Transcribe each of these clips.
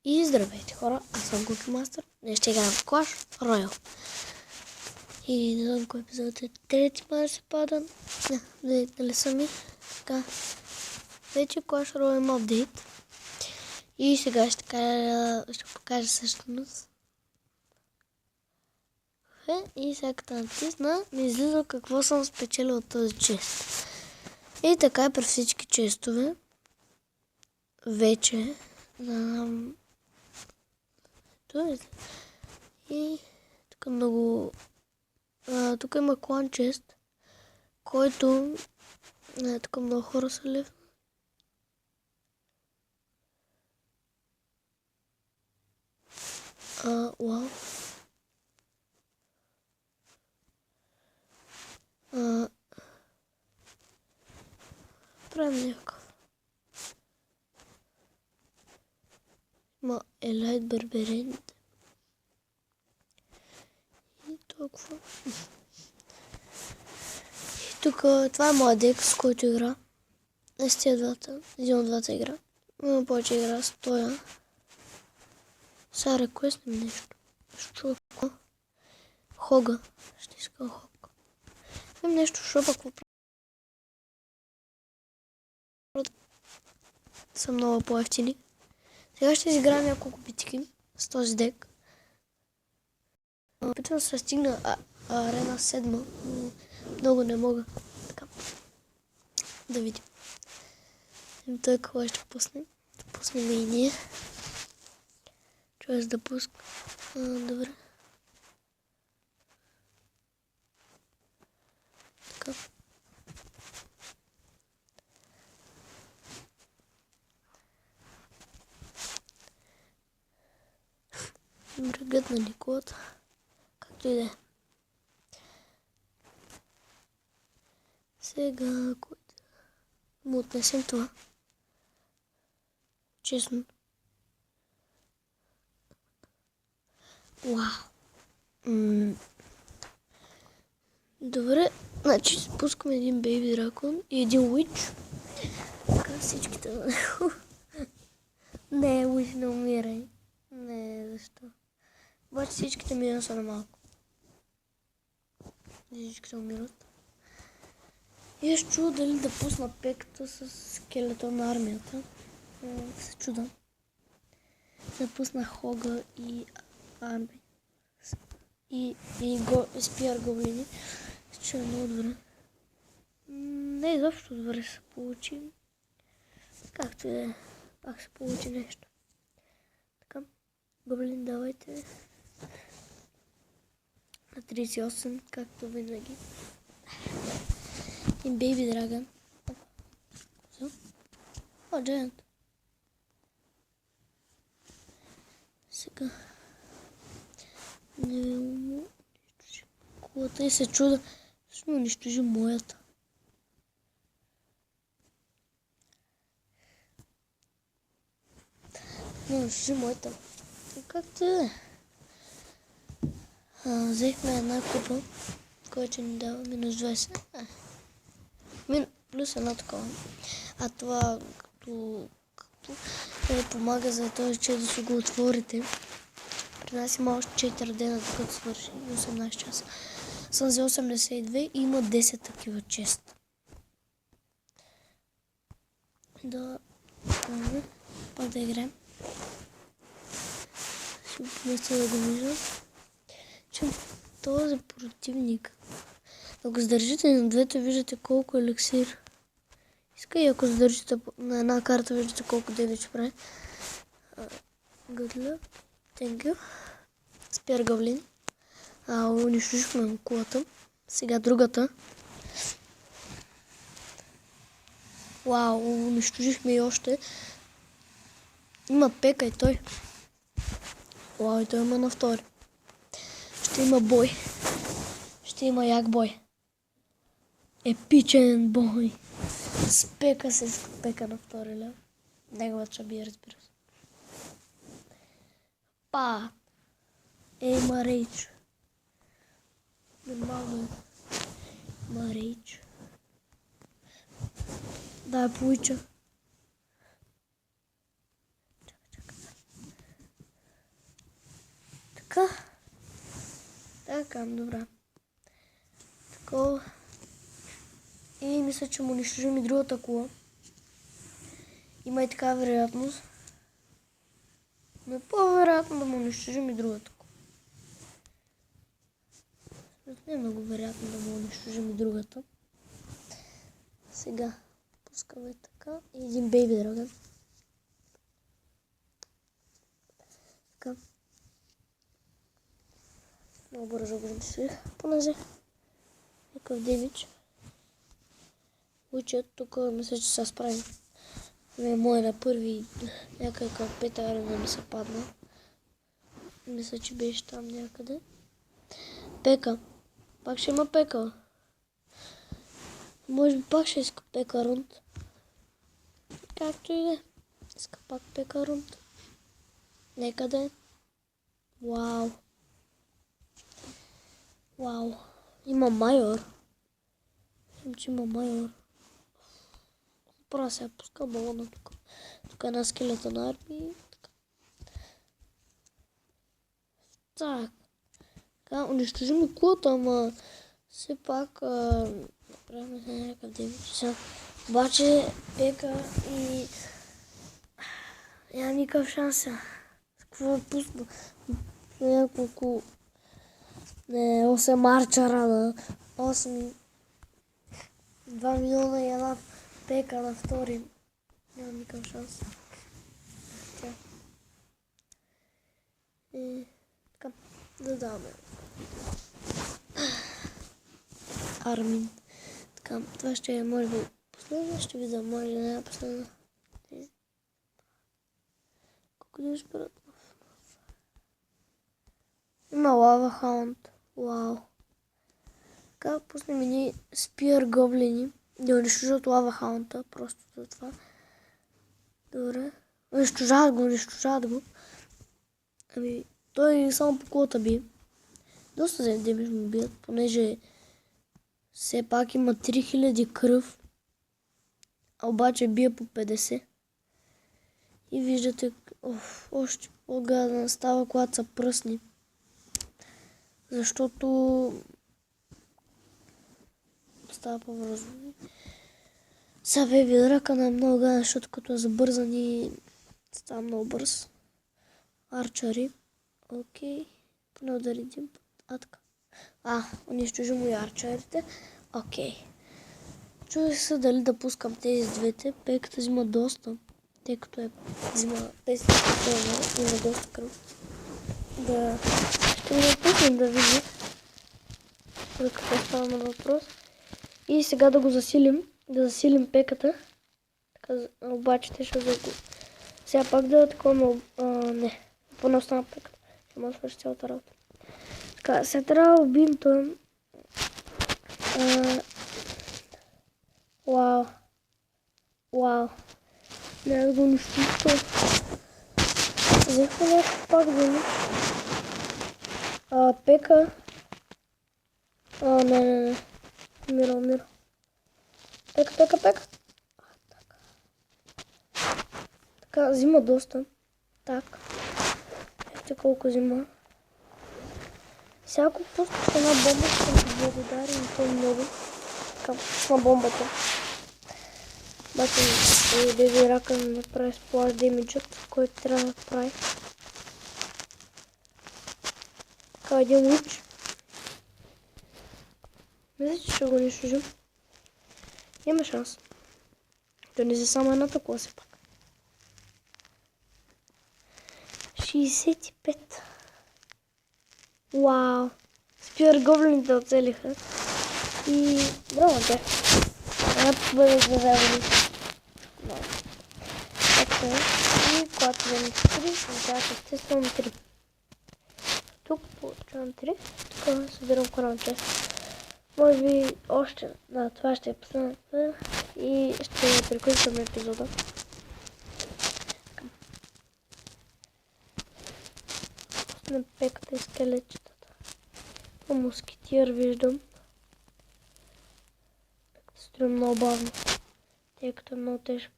И здравейте хора, аз съм Cookie Master. Днес ще играем в Clash Royale. И не знам кой епизод е. Трети май се пада. Не, дали са ми. Така. Вече Clash Royale има апдейт. И сега ще покажа всъщност. И сега като натисна, ми излиза какво съм спечелил от този чест. И така при всички честове. Вече. И тук много... тук има клан чест, който... тук много хора са лев. Вау. Правим някакъв. Има Елайт Барберените. И толкова. И тук, това е моят дек, с който игра. Не с тия двата. Един от двата игра. Има повече игра с тоя. Сега реквестнем нещо. Ще чува какво? Хога. Ще искам хога. Имам нещо в шопа, какво правя? Са много по-ефтини. Сега ще изиграем няколко битки с този дек. Опитвам се да стигна арена 7, но много не мога. Така. Да видим. Той какво ще пуснем. Да пуснем и ние. Чуя да пуска. Добре. Така. Брегът на Николата. Както и да е. Сега му отнесем това. Честно. Вау. Добре, значи спускаме един бейби дракон и един уич. Така всичките... Не, уич не умирай. Не, защо? Обаче всичките мина са на малко. Всичките умират. И ще чуда дали да пусна пеката с скелета на армията. Се чудам. Да пусна Хога и армия. И спиар гоблини. Ще е много добре. Не изобщо добре се получи. Както и да е. Пак се получи нещо. Така. Гоблин, давайте. На 38, както винаги. И бейби драгън. О, джайант. Сега. Не му унищожи кулата и се чуда. Защо му унищожи моята? Не унищожи моята. Както е. Взехме една купа, която ни дава минус 20. Плюс едно такова. А това като помага за този че да си го отворите. При нас има още 4 дена, докато свърши 18 часа. Съм взел 82 и има 10 такива честа. Да, пак да играем. Ще помисля да го виждам. Че този противник, ако задържите на двете, виждате колко еликсир. Иска и ако задържите на една карта, виждате колко damage прави. Good luck. Thank you. Спяр гавлин. Унищожихме кулата. Сега другата. Вау, унищожихме и още. Има пека и той. Вау, и той има на втори. Ще има бой. Ще има як бой. Епичен бой. Спека се с пека на втори лев. Неговата шабия, разбира се. Па! Има рейдж. Нормално е. Има рейдж. Да, получа. Така. Така, добре. Такова. И мисля, че му унищожим и другата кола. Има и така вероятност. Но е по-вероятно да му унищожим и другата кола. Не е много вероятно да му унищожим и другата. Сега пускаме така и един бейби драгън. Така. Много бързо го замислих, понеже някакъв демидж. Учат тук, мисля, че се справим. Мой на първи някакъв петър да ми се падна. Мисля, че беше там някъде. Пека. Пак ще има пека. Може би пак ще иска пека рунд. Както и не. Иска пак пека рунд. Нека да е. Вау. Вау. Има майор. Виждам, че има майор. Пора сега пуска балона тук. Тук е една скелета на армия. Така, унищожим кулата, ама все пак направим се някакъв демидж. Обаче пека и няма никакъв шанс. Какво е пусна? Няколко 8 арчера на 8 2 милиона и една пека на втори. Няма никакъв шанс. И така, да даваме. Армин. Така, това ще е, може би, последна. Ще видя, може да не е последна. Колко да спират? Има лава хаунд. Вау. Така, пуснем едни спир гоблини. Да унищожат лава хаунта. Просто за това. Добре. Унищожават го. Ами, той само по кулата бие. Доста за демидж му бият, понеже все пак има 3000 кръв. А обаче бие по 50. И виждате, още по-гадно става, когато са пръсни. Защото става по-бързо. Сега бейби дракън е много гаден, защото като е забързан и става много бърз. Арчари. Окей. Поне удари един път. Така. Унищожи му и арчарите. Окей. Чудех се дали да пускам тези двете. Пеката взима доста. Тъй като взима 10 има доста кръв. Да. Ще го напуснем да видим. За какво става на въпрос. И сега да го засилим. Да засилим пеката. Така, обаче те ще го... Сега пак да такова, не. Поне остана пеката. Ще ма свърши цялата работа. Така, сега трябва да убием той. Вау. Не да го унищожи. Взехме някакъв пак да ми. Пека. Не. Умира. Пека. Така, взима доста. Так. Ето колко взима. Всяко пускаш една бомба, ще ти благодари и то много. Така, на бомбата. Обаче бейби дракън не прави сплаш демиджът, който трябва да прави. Така, един луч. Мисля, че ще го унищожим. Има шанс. Да не за само едната кола се пак. 65. Вау. Спир гоблините оцелиха. И браво те. Една бъде заведени. Така е. И когато вземем 4, означава естествено 3. Тук получавам 3. Тук събирам коронче. Може би още. Да, това ще е последната. И ще приключим епизода. Пуснем пеката и скелетчетата. Москитир виждам. Пеката строи много бавно. Тъй като е много тежко.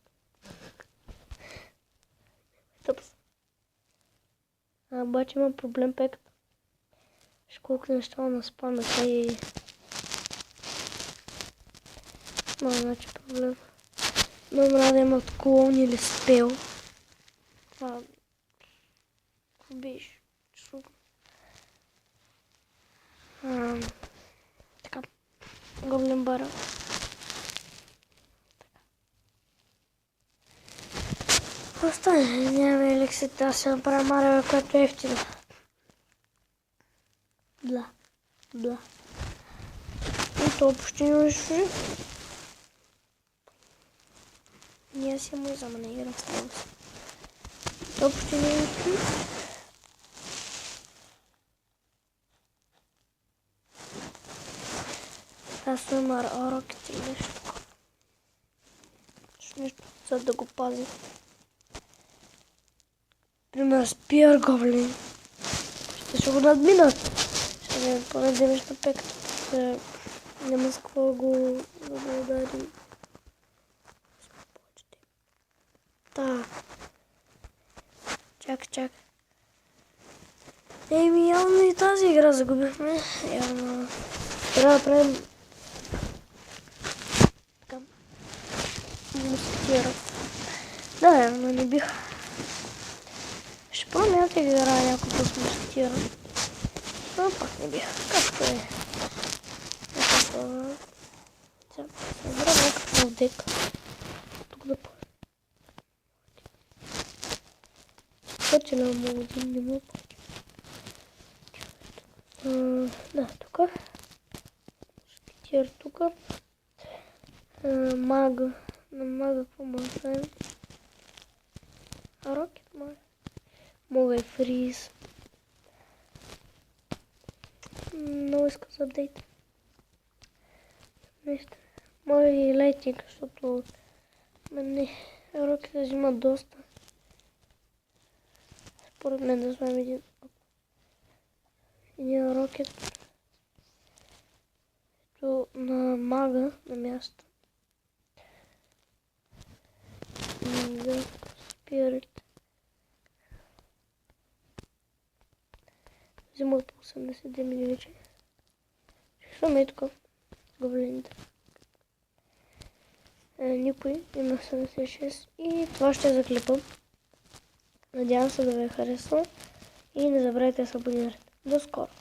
Обаче има проблем пеката. колко неща на спамеха и... Няма значи проблем. Много рада имат клон или спел. Това... Какво биш? Така. Гоблин бара. Остане, няма еликсите, аз ще направя Марио, което е ефтина. Бла. И то почти не може. Ние си му изама, не играм с него си. То почти не може. Аз имам рокет или нещо такова. Нещо, за да го пази. Пример, спир гоблин. Ще го надминат. Ще не поне демеш на пеката. Няма с какво го удари. Так. Чак. Еми, явно и тази игра загубихме. Явно. Трябва да правим... Така. Мускетира. Да, явно не бих. Ще пробвам да играя някой път с мускетира. Но пак не бих. Както е. Сега събера някакъв дек. Тук да пълня. Пътя не мога да не мога. Да, тук. Мускетир тук. Мага. На мага какво мога да правим? Рокет мага. Мога и фриз. Много иска за апдейт. Нещо. Може и лайтинг, защото рокета взима доста. Според мен да вземем един рокет. Ето на мага на място. Да, спирит. Взима по 80 мили вече. Ще сме тук гоблините. Никой има 76 и това ще заклепам. Надявам се да ви е харесало и не забравяйте да се абонирате. До скоро!